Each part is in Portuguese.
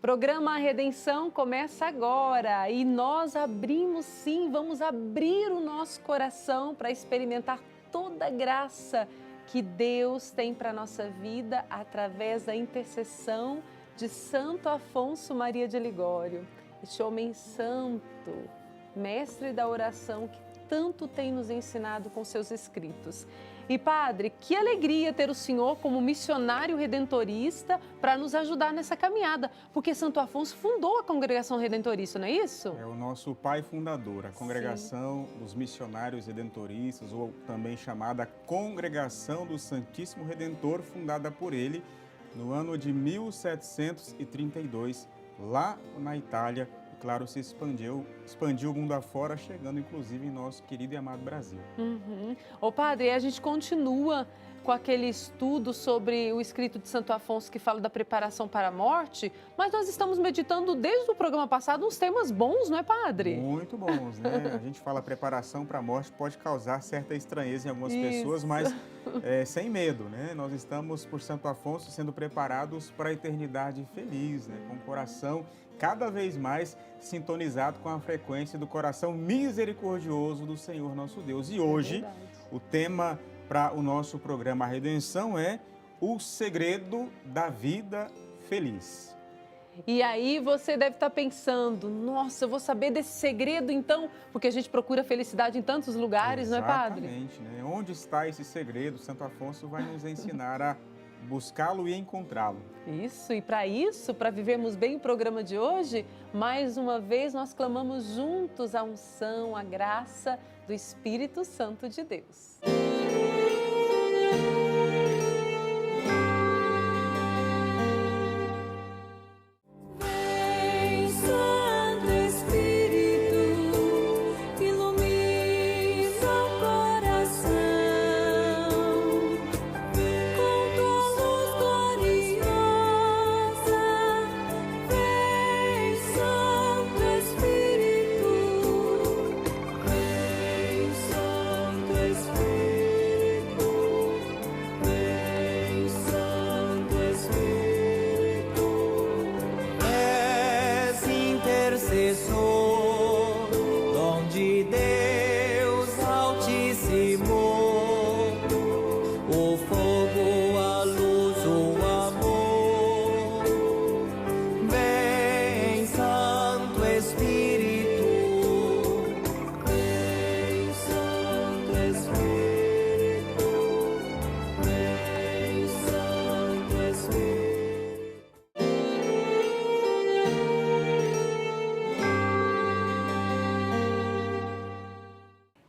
Programa Redenção começa agora e nós abrimos sim, vamos abrir o nosso coração para experimentar toda a graça que Deus tem para a nossa vida através da intercessão de Santo Afonso Maria de Ligório, este homem santo, mestre da oração que tanto tem nos ensinado com seus escritos. E Padre, que alegria ter o senhor como missionário redentorista para nos ajudar nessa caminhada, porque Santo Afonso fundou a Congregação Redentorista, não é isso? É o nosso pai fundador, a Congregação dos Missionários Redentoristas, ou também chamada Congregação do Santíssimo Redentor, fundada por ele no ano de 1732, lá na Itália. Claro, se expandiu o mundo afora, chegando inclusive em nosso querido e amado Brasil. Ô Padre, a gente continua com aquele estudo sobre o escrito de Santo Afonso que fala da preparação para a morte, mas nós estamos meditando desde o programa passado uns temas bons, não é, Padre? Muito bons, né? A gente fala preparação para a morte, pode causar certa estranheza em algumas pessoas, mas sem medo, né? Nós estamos, por Santo Afonso, sendo preparados para a eternidade feliz, né? Com o coração cada vez mais sintonizado com a frequência do coração misericordioso do Senhor nosso Deus. E hoje, o tema para o nosso programa Redenção é o segredo da vida feliz. E aí você deve estar pensando, nossa, eu vou saber desse segredo então, porque a gente procura felicidade em tantos lugares, não é, Padre? Exatamente, né? Onde está esse segredo? Santo Afonso vai nos ensinar a buscá-lo e encontrá-lo. Isso, e para vivermos bem o programa de hoje, mais uma vez nós clamamos juntos a unção, a graça do Espírito Santo de Deus.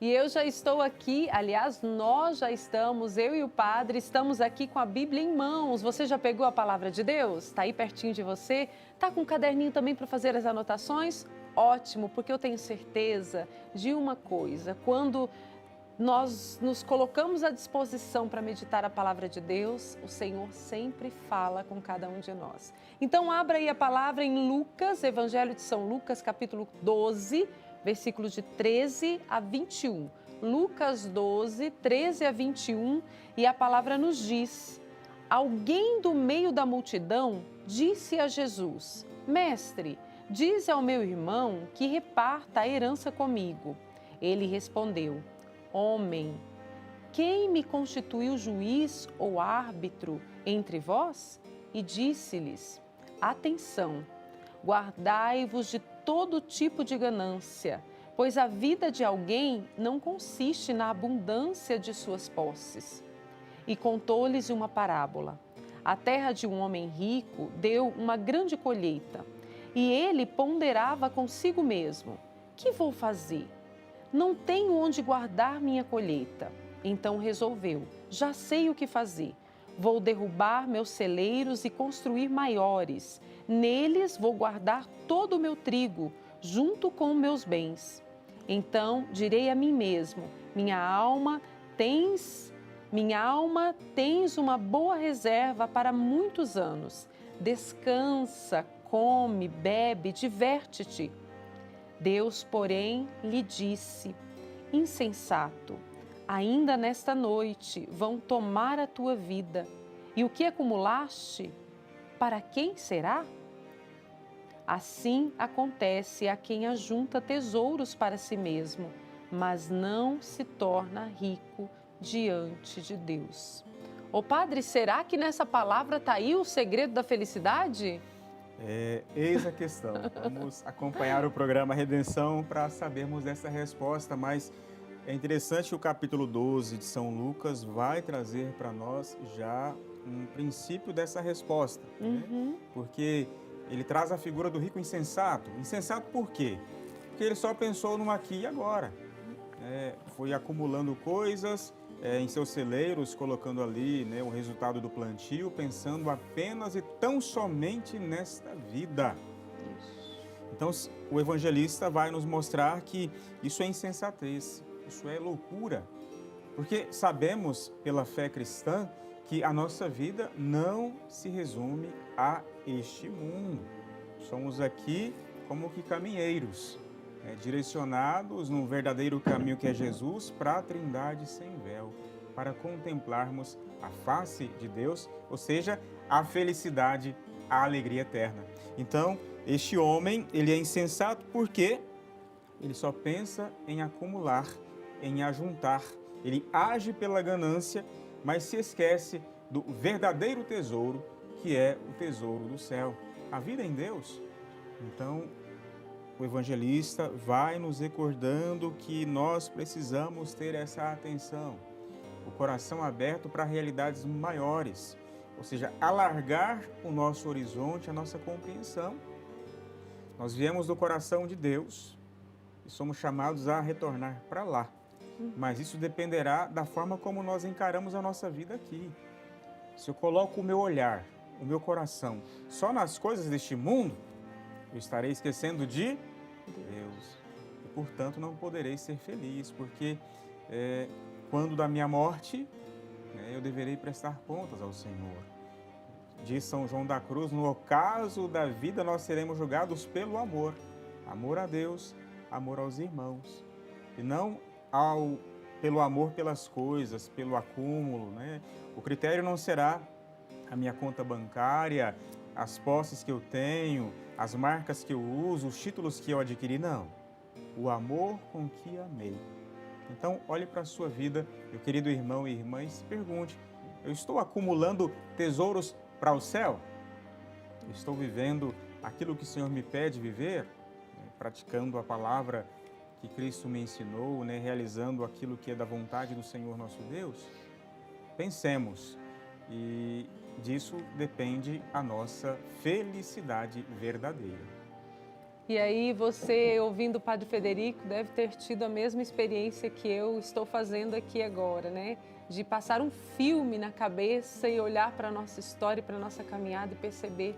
E eu já estou aqui, aliás, nós já estamos, eu e o Padre, estamos aqui com a Bíblia em mãos. Você já pegou a palavra de Deus? Está aí pertinho de você? Está com um caderninho também para fazer as anotações? Ótimo, porque eu tenho certeza de uma coisa, quando nós nos colocamos à disposição para meditar a palavra de Deus, o Senhor sempre fala com cada um de nós. Então, abra aí a palavra em Lucas, Evangelho de São Lucas, capítulo 12, versículos de 13 a 21. Lucas 12, 13 a 21, e a palavra nos diz: alguém do meio da multidão disse a Jesus: Mestre, dize ao meu irmão que reparta a herança comigo. Ele respondeu: Homem, quem me constituiu juiz ou árbitro entre vós? E disse-lhes: Atenção, guardai-vos de todo tipo de ganância, pois a vida de alguém não consiste na abundância de suas posses. E contou-lhes uma parábola. A terra de um homem rico deu uma grande colheita, e ele ponderava consigo mesmo: que vou fazer? Não tenho onde guardar minha colheita. Então resolveu: já sei o que fazer. Vou derrubar meus celeiros e construir maiores. Neles vou guardar todo o meu trigo, junto com meus bens. Então direi a mim mesmo: minha alma, tens uma boa reserva para muitos anos. Descansa, come, bebe, diverte-te. Deus, porém, lhe disse: insensato, ainda nesta noite vão tomar a tua vida, e o que acumulaste, para quem será? Assim acontece a quem ajunta tesouros para si mesmo, mas não se torna rico diante de Deus. Ô padre, será que nessa palavra está aí o segredo da felicidade? Eis a questão. Vamos acompanhar o programa Redenção para sabermos dessa resposta, mas é interessante que o capítulo 12 de São Lucas vai trazer para nós já um princípio dessa resposta, né? Porque ele traz a figura do rico insensato. Insensato por quê? Porque ele só pensou no aqui e agora. Foi acumulando coisas em seus celeiros, colocando ali, né, o resultado do plantio, pensando apenas e tão somente nesta vida. Então, o evangelista vai nos mostrar que isso é insensatez, isso é loucura, porque sabemos pela fé cristã que a nossa vida não se resume a este mundo. Somos aqui como que caminheiros, direcionados num verdadeiro caminho que é Jesus para a Trindade sem véu, para contemplarmos a face de Deus, ou seja, a felicidade, a alegria eterna. Então, este homem, ele é insensato porque ele só pensa em acumular, em ajuntar. Ele age pela ganância, mas se esquece do verdadeiro tesouro, que é o tesouro do céu. A vida em Deus. Então, o evangelista vai nos recordando que nós precisamos ter essa atenção, o coração aberto para realidades maiores, ou seja, alargar o nosso horizonte, a nossa compreensão. Nós viemos do coração de Deus e somos chamados a retornar para lá, mas isso dependerá da forma como nós encaramos a nossa vida aqui. Se eu coloco o meu olhar, o meu coração só nas coisas deste mundo, eu estarei esquecendo de Deus. E, portanto, não poderei ser feliz, porque quando da minha morte, eu deverei prestar contas ao Senhor. Diz São João da Cruz, no ocaso da vida nós seremos julgados pelo amor. Amor a Deus, amor aos irmãos. E não pelo amor pelas coisas, pelo acúmulo, né? O critério não será a minha conta bancária, as posses que eu tenho, as marcas que eu uso, os títulos que eu adquiri, não. O amor com que amei. Então, olhe para a sua vida, meu querido irmão e irmã, e se pergunte, eu estou acumulando tesouros para o céu? Eu estou vivendo aquilo que o Senhor me pede viver? Praticando a palavra que Cristo me ensinou, realizando aquilo que é da vontade do Senhor nosso Deus? Pensemos, e disso depende a nossa felicidade verdadeira. E aí você, ouvindo o Padre Federico, deve ter tido a mesma experiência que eu estou fazendo aqui agora, né? De passar um filme na cabeça e olhar para a nossa história, para a nossa caminhada e perceber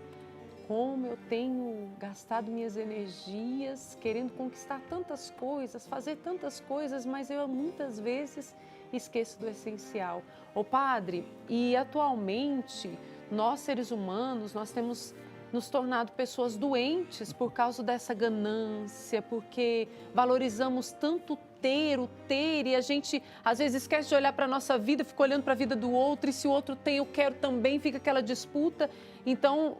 como eu tenho gastado minhas energias querendo conquistar tantas coisas, fazer tantas coisas, mas eu muitas vezes esqueço do essencial. Ô Padre, e atualmente nós seres humanos, nós temos nos tornado pessoas doentes por causa dessa ganância, porque valorizamos tanto o ter, e a gente às vezes esquece de olhar para a nossa vida, fica olhando para a vida do outro, e se o outro tem, eu quero também, fica aquela disputa. Então,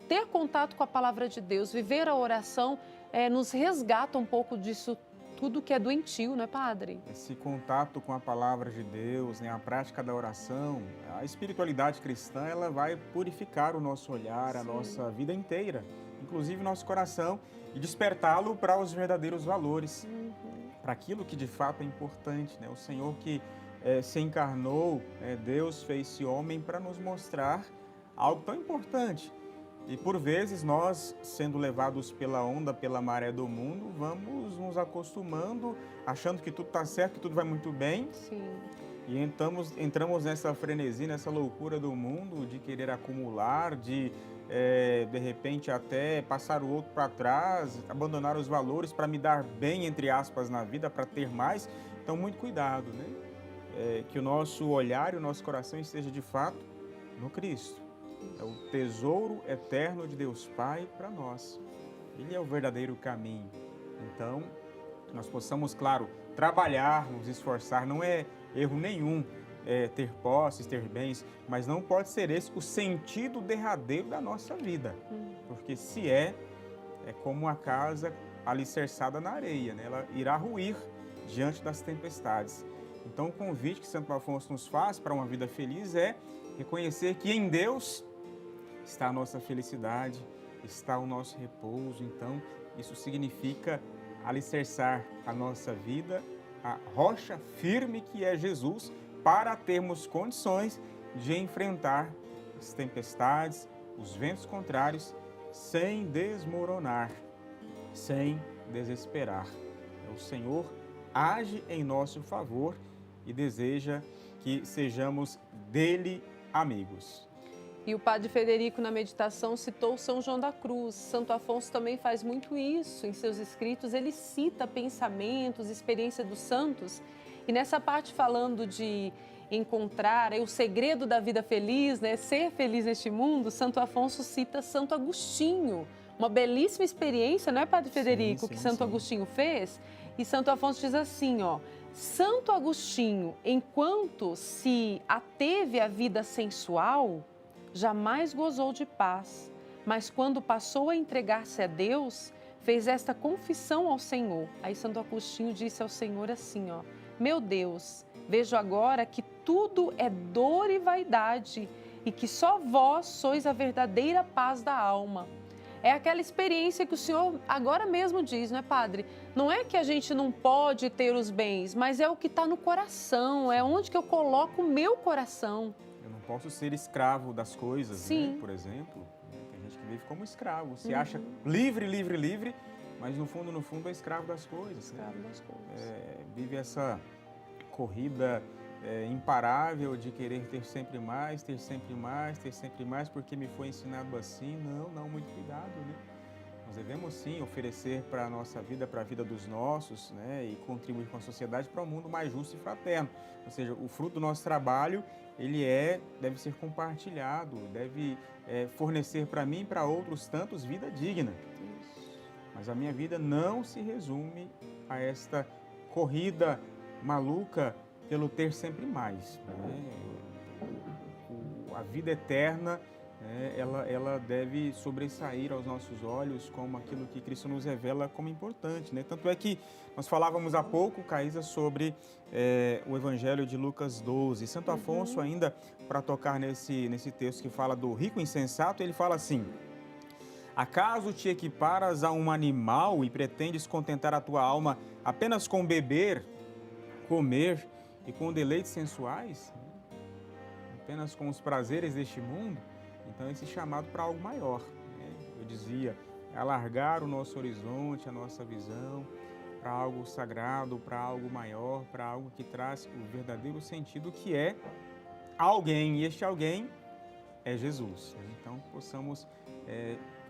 ter contato com a palavra de Deus, viver a oração, nos resgata um pouco disso tudo que é doentio, não é, Padre? Esse contato com a palavra de Deus, a prática da oração, a espiritualidade cristã, ela vai purificar o nosso olhar, a nossa vida inteira, inclusive o nosso coração, e despertá-lo para os verdadeiros valores, para aquilo que de fato é importante, O Senhor que se encarnou, Deus fez-se homem para nos mostrar algo tão importante. E por vezes nós, sendo levados pela onda, pela maré do mundo, vamos nos acostumando, achando que tudo está certo, que tudo vai muito bem. Sim. E entramos nessa frenesi, nessa loucura do mundo de querer acumular, de repente até passar o outro para trás, abandonar os valores para me dar bem, entre aspas, na vida, para ter mais. Então, muito cuidado, que o nosso olhar e o nosso coração esteja de fato no Cristo. É o tesouro eterno de Deus Pai para nós. Ele é o verdadeiro caminho. Então, que nós possamos, claro, trabalhar, nos esforçar. Não é erro nenhum ter posses, ter bens, mas não pode ser esse o sentido derradeiro da nossa vida. Porque se é como a casa alicerçada na areia, né? Ela irá ruir diante das tempestades. Então, o convite que Santo Afonso nos faz para uma vida feliz é reconhecer que em Deus está a nossa felicidade, está o nosso repouso. Então, isso significa alicerçar a nossa vida, a rocha firme que é Jesus, para termos condições de enfrentar as tempestades, os ventos contrários, sem desmoronar, sem desesperar. O Senhor age em nosso favor e deseja que sejamos dele amigos. E o Padre Federico, na meditação, citou São João da Cruz. Santo Afonso também faz muito isso em seus escritos. Ele cita pensamentos, experiência dos santos. E nessa parte falando de encontrar o segredo da vida feliz, né, ser feliz neste mundo, Santo Afonso cita Santo Agostinho. Uma belíssima experiência, não é, Padre Federico, que Santo Agostinho fez? E Santo Afonso diz assim, ó: Santo Agostinho, enquanto se ateve à vida sensual, jamais gozou de paz, mas quando passou a entregar-se a Deus, fez esta confissão ao Senhor. Aí Santo Agostinho disse ao Senhor assim, ó: meu Deus, vejo agora que tudo é dor e vaidade e que só vós sois a verdadeira paz da alma. É aquela experiência que o Senhor agora mesmo diz, não é, Padre? Não é que a gente não pode ter os bens, mas é o que está no coração, é onde que eu coloco o meu coração. Eu não posso ser escravo das coisas, né? Por exemplo. Tem gente que vive como escravo, se acha livre, mas no fundo é escravo das coisas. Escravo das coisas. Vive essa corrida imparável de querer ter sempre mais, porque me foi ensinado assim. Não, muito cuidado, né? Nós devemos sim oferecer para a nossa vida, para a vida dos nossos, né? E contribuir com a sociedade para um mundo mais justo e fraterno. Ou seja, o fruto do nosso trabalho, ele deve ser compartilhado, deve fornecer para mim e para outros tantos vida digna. Mas a minha vida não se resume a esta corrida maluca pelo ter sempre mais, né? A vida eterna, né, ela deve sobressair aos nossos olhos como aquilo que Cristo nos revela como importante, né? Tanto é que nós falávamos há pouco, Caísa, sobre o Evangelho de Lucas 12. Santo Afonso, ainda para tocar nesse texto que fala do rico insensato, ele fala assim: acaso te equiparas a um animal e pretendes contentar a tua alma apenas com beber, comer e com deleites sensuais? Apenas com os prazeres deste mundo? Então, esse chamado para algo maior, né? Eu dizia, alargar o nosso horizonte, a nossa visão, para algo sagrado, para algo maior, para algo que traz o verdadeiro sentido, que é alguém, e este alguém é Jesus. Então, possamos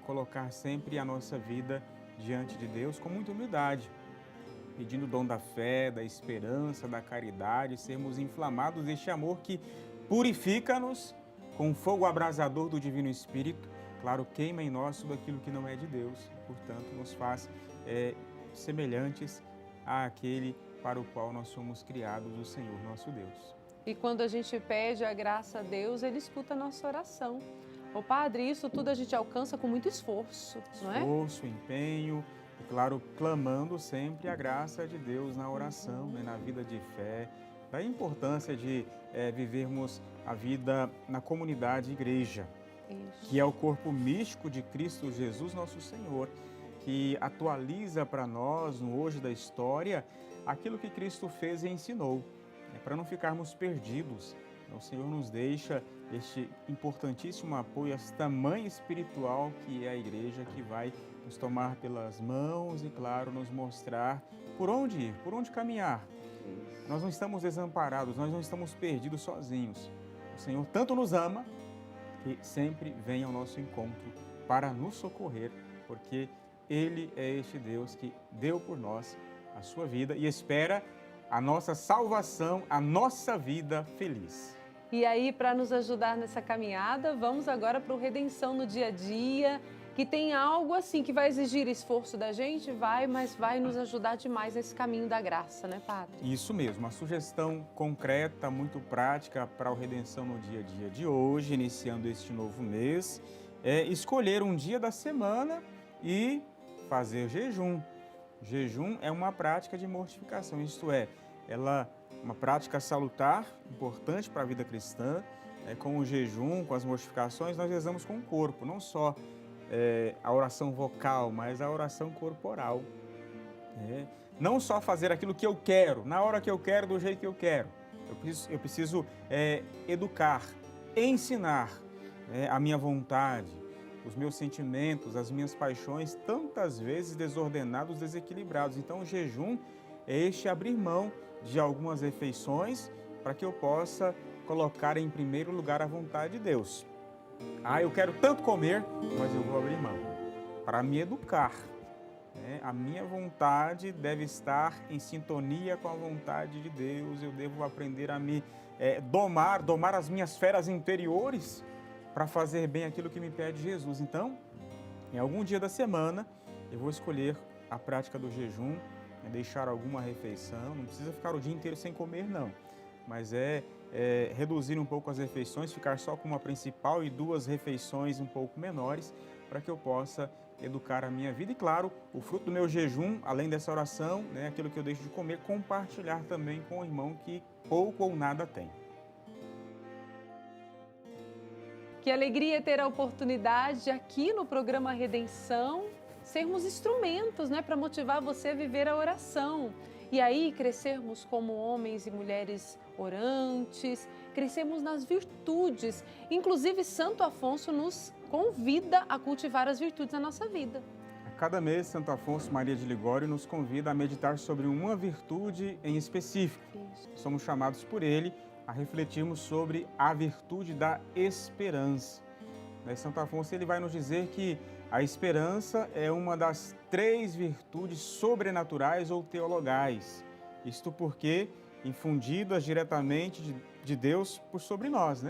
colocar sempre a nossa vida diante de Deus com muita humildade, pedindo o dom da fé, da esperança, da caridade, sermos inflamados deste amor que purifica-nos com o fogo abrasador do Divino Espírito. Claro, queima em nós tudo aquilo que não é de Deus, portanto, nos faz semelhantes àquele para o qual nós somos criados, o Senhor nosso Deus. E quando a gente pede a graça a Deus, Ele escuta a nossa oração. Ô Padre, isso tudo a gente alcança com muito esforço, não é? Esforço, empenho, e claro, clamando sempre a graça de Deus na oração, né, na vida de fé, da importância de vivermos a vida na comunidade igreja, que é o corpo místico de Cristo Jesus, nosso Senhor, que atualiza para nós, no hoje da história, aquilo que Cristo fez e ensinou, para não ficarmos perdidos. O Senhor nos deixa este importantíssimo apoio, esta mãe espiritual que é a igreja, que vai nos tomar pelas mãos e, claro, nos mostrar por onde ir, por onde caminhar. Nós não estamos desamparados, nós não estamos perdidos sozinhos. O Senhor tanto nos ama que sempre vem ao nosso encontro para nos socorrer, porque Ele é este Deus que deu por nós a sua vida e espera a nossa salvação, a nossa vida feliz. E aí, para nos ajudar nessa caminhada, vamos agora para o Redenção no Dia a Dia, que tem algo assim que vai exigir esforço da gente, mas vai nos ajudar demais nesse caminho da graça, né, Padre? Isso mesmo, uma sugestão concreta, muito prática para o Redenção no Dia a Dia de hoje, iniciando este novo mês, é escolher um dia da semana e fazer jejum. Jejum é uma prática de mortificação, isto é, ela é uma prática salutar, importante para a vida cristã. Com o jejum, com as mortificações, nós rezamos com o corpo, não só a oração vocal, mas a oração corporal. Não só fazer aquilo que eu quero, na hora que eu quero, do jeito que eu quero. Eu preciso educar, ensinar a minha vontade, os meus sentimentos, as minhas paixões, tantas vezes desordenados, desequilibrados. Então, o jejum é este abrir mão de algumas refeições para que eu possa colocar em primeiro lugar a vontade de Deus. Eu quero tanto comer, mas eu vou abrir mão para me educar. A minha vontade deve estar em sintonia com a vontade de Deus. Eu devo aprender a me domar as minhas esferas interiores para fazer bem aquilo que me pede Jesus. Então, em algum dia da semana, eu vou escolher a prática do jejum, deixar alguma refeição. Não precisa ficar o dia inteiro sem comer, não. Mas reduzir um pouco as refeições, ficar só com uma principal e 2 refeições um pouco menores, para que eu possa educar a minha vida. E claro, o fruto do meu jejum, além dessa oração, aquilo que eu deixo de comer, compartilhar também com o irmão que pouco ou nada tem. Que alegria ter a oportunidade de, aqui no programa Redenção, sermos instrumentos, para motivar você a viver a oração. E aí crescermos como homens e mulheres orantes, crescermos nas virtudes. Inclusive, Santo Afonso nos convida a cultivar as virtudes na nossa vida. A cada mês, Santo Afonso Maria de Ligório nos convida a meditar sobre uma virtude em específico. Isso. Somos chamados por ele a refletirmos sobre a virtude da esperança. Santo Afonso ele vai nos dizer que a esperança é uma das 3 virtudes sobrenaturais ou teologais. Isto porque infundidas diretamente de Deus por sobre nós,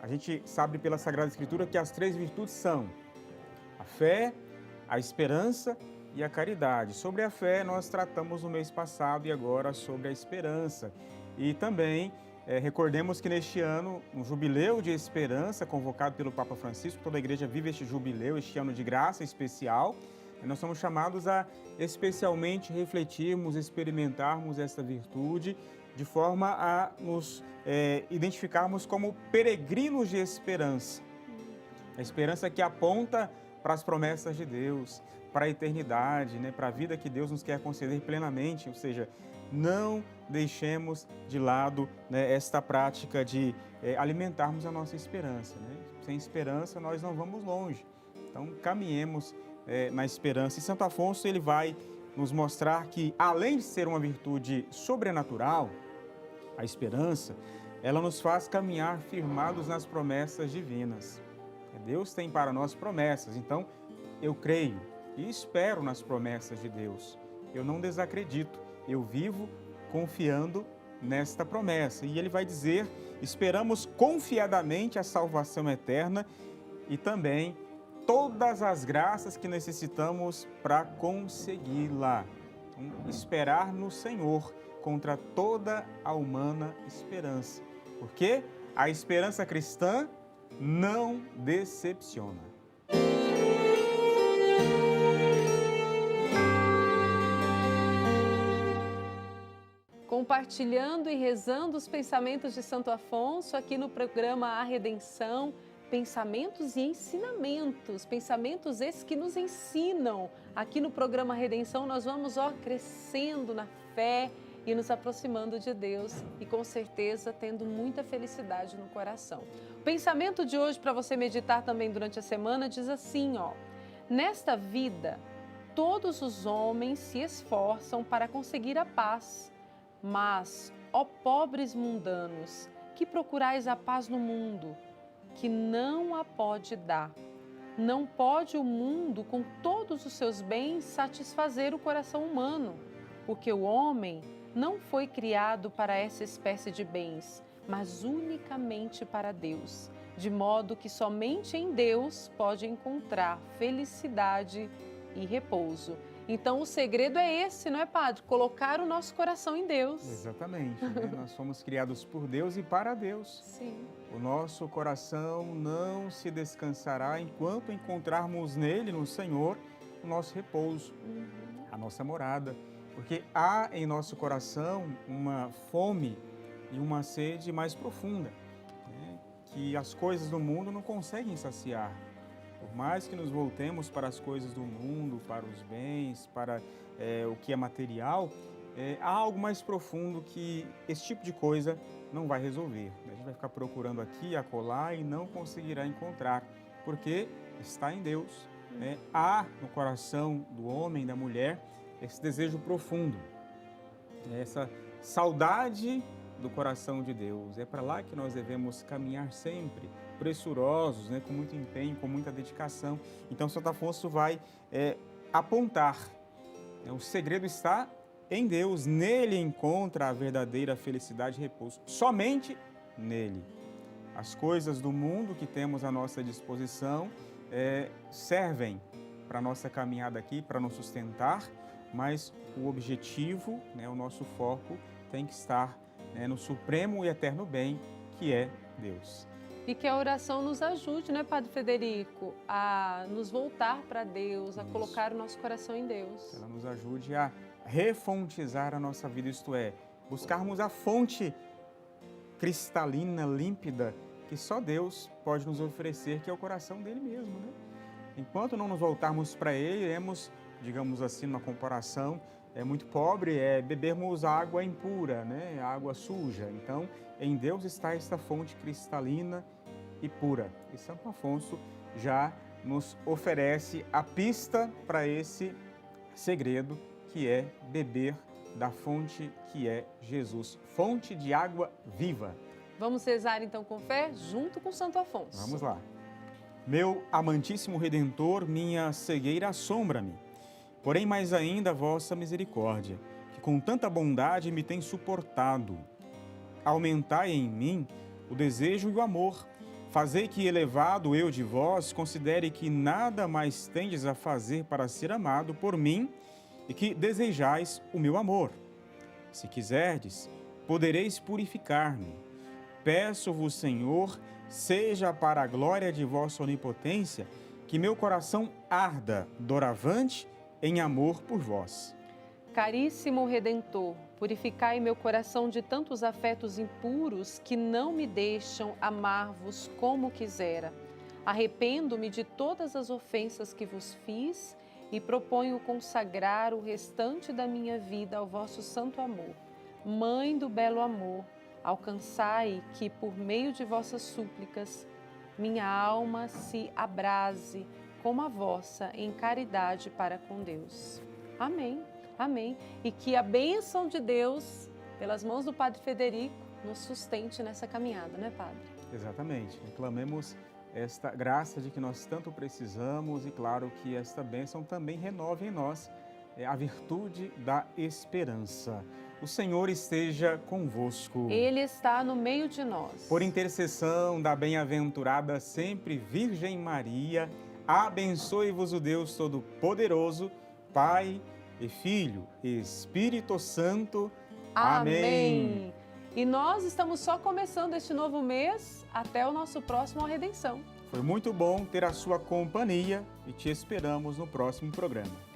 A gente sabe pela Sagrada Escritura que as 3 virtudes são a fé, a esperança e a caridade. Sobre a fé nós tratamos no mês passado e agora sobre a esperança. E também recordemos que neste ano, um jubileu de esperança convocado pelo Papa Francisco, toda a igreja vive este jubileu, este ano de graça especial. Nós somos chamados a especialmente refletirmos, experimentarmos essa virtude de forma a nos identificarmos como peregrinos de esperança. A esperança que aponta para as promessas de Deus, para a eternidade, para a vida que Deus nos quer conceder plenamente, ou seja, não deixemos de lado esta prática de alimentarmos a nossa esperança. Sem esperança nós não vamos longe, então caminhemos na esperança. E Santo Afonso ele vai nos mostrar que, além de ser uma virtude sobrenatural, a esperança, ela nos faz caminhar firmados nas promessas divinas. Deus tem para nós promessas, então eu creio e espero nas promessas de Deus. Eu não desacredito, eu vivo confiando nesta promessa. E ele vai dizer, esperamos confiadamente a salvação eterna e também todas as graças que necessitamos para consegui-la. Então, esperar no Senhor contra toda a humana esperança. Porque a esperança cristã não decepciona. Compartilhando e rezando os pensamentos de Santo Afonso aqui no programa A Redenção, pensamentos e ensinamentos, pensamentos esses que nos ensinam. Aqui no programa Redenção nós vamos crescendo na fé e nos aproximando de Deus e com certeza tendo muita felicidade no coração. O pensamento de hoje para você meditar também durante a semana diz assim, nesta vida todos os homens se esforçam para conseguir a paz, mas, ó pobres mundanos, que procurais a paz no mundo, que não a pode dar. Não pode o mundo, com todos os seus bens, satisfazer o coração humano, porque o homem não foi criado para essa espécie de bens, mas unicamente para Deus, de modo que somente em Deus pode encontrar felicidade e repouso. Então, o segredo é esse, não é, Padre? Colocar o nosso coração em Deus. Exatamente. Nós fomos criados por Deus e para Deus. Sim. O nosso coração não se descansará enquanto encontrarmos nele, no Senhor, o nosso repouso, a nossa morada, porque há em nosso coração uma fome e uma sede mais profunda, né, que as coisas do mundo não conseguem saciar. Por mais que nos voltemos para as coisas do mundo, para os bens, para o que é material, há algo mais profundo que esse tipo de coisa não vai resolver. A gente vai ficar procurando aqui, acolá e não conseguirá encontrar, porque está em Deus. Né? Há no coração do homem, da mulher, esse desejo profundo, essa saudade do coração de Deus. É para lá que nós devemos caminhar sempre, pressurosos, né? Com muito empenho, com muita dedicação. Então, Santo Afonso vai apontar, né? O segredo está em Deus, nele encontra a verdadeira felicidade e repouso, somente nele. As coisas do mundo que temos à nossa disposição servem para a nossa caminhada aqui, para nos sustentar, mas o objetivo, né, o nosso foco tem que estar no supremo e eterno bem, que é Deus. E que a oração nos ajude, né, Padre Federico, a nos voltar para Deus, a colocar o nosso coração em Deus. Ela nos ajude a refontizar a nossa vida, isto é, buscarmos a fonte cristalina, límpida, que só Deus pode nos oferecer, que é o coração dele mesmo, né? Enquanto não nos voltarmos para ele, iremos, digamos assim, numa comparação, muito pobre, bebermos água impura, né? Água suja. Então, em Deus está esta fonte cristalina e pura. E Santo Afonso já nos oferece a pista para esse segredo, que é beber da fonte que é Jesus, fonte de água viva. Vamos rezar então com fé, junto com Santo Afonso. Vamos lá. Meu amantíssimo Redentor, minha cegueira assombra-me, porém mais ainda a vossa misericórdia, que com tanta bondade me tem suportado. Aumentai em mim o desejo e o amor, fazei que, elevado eu de vós, considere que nada mais tendes a fazer para ser amado por mim e que desejais o meu amor. Se quiserdes, podereis purificar-me. Peço-vos, Senhor, seja para a glória de vossa onipotência, que meu coração arda doravante em amor por vós. Caríssimo Redentor, purificai meu coração de tantos afetos impuros que não me deixam amar-vos como quisera. Arrependo-me de todas as ofensas que vos fiz e proponho consagrar o restante da minha vida ao vosso santo amor. Mãe do belo amor, alcançai que, por meio de vossas súplicas, minha alma se abrase como a vossa em caridade para com Deus. Amém, amém. E que a bênção de Deus, pelas mãos do Padre Federico, nos sustente nessa caminhada, né, Padre? Exatamente. Reclamemos esta graça de que nós tanto precisamos e, claro, que esta bênção também renove em nós a virtude da esperança. O Senhor esteja convosco. Ele está no meio de nós. Por intercessão da bem-aventurada sempre Virgem Maria, abençoe-vos o Deus Todo-Poderoso, Pai e Filho e Espírito Santo. Amém. E nós estamos só começando este novo mês, até o nosso próximo Redenção. Foi muito bom ter a sua companhia e te esperamos no próximo programa.